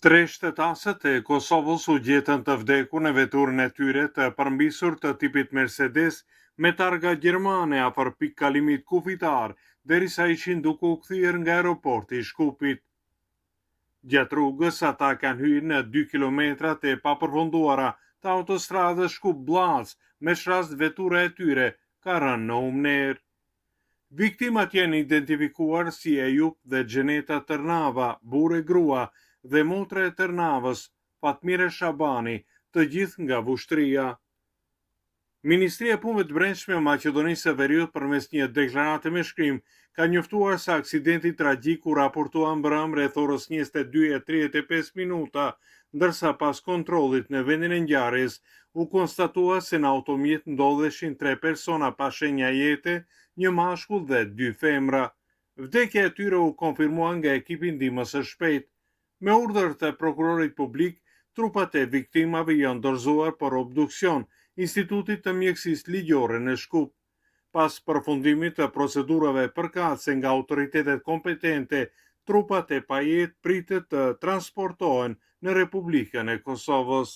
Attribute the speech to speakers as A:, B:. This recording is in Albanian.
A: Tre shtetasët e Kosovës u gjetën të vdekur në veturën e tyre të përmbisur të tipit Mercedes me targa gjermane afër pikë kalimit kufitar, derisa ishin duke u kthyer nga aeroporti i Shkupit. Gjatë rrugës ata kanë hyrë në 2 kilometrat e papërfunduara të autostradës Shkup-Blac, me rast vetura e tyre ka rënë në humner. Viktimat janë identifikuar si Ejup dhe Gjeneta Tërnava, burë e grua, dhe motra e Tërnavës, Fatmire Shabani, të gjithë nga Vushtria. Ministria e Punëve të Brendshme e Maqedonisë së Veriut përmes një deklarate me shkrim ka njoftuar se aksidenti tragjik u raportua mbrëm rreth orës 22:35 minuta, ndërsa pas kontrollit në vendin e ngjarjes u konstatua se në automjet ndodheshin 3 persona pa shenja jete, një mashkull dhe 2 femra. Vdekja e tyre u konfirmua nga ekipi ndihmës së shpejtë. Me urdhër të prokurorit publik, trupat e viktimave janë dorëzuar për obduksion Institutit të Mjekësisë Ligjore në Shkup. Pas përfundimit të procedurave përkatëse nga autoritetet kompetente, trupat e pajet pritet të transportohen në Republikën e Kosovës.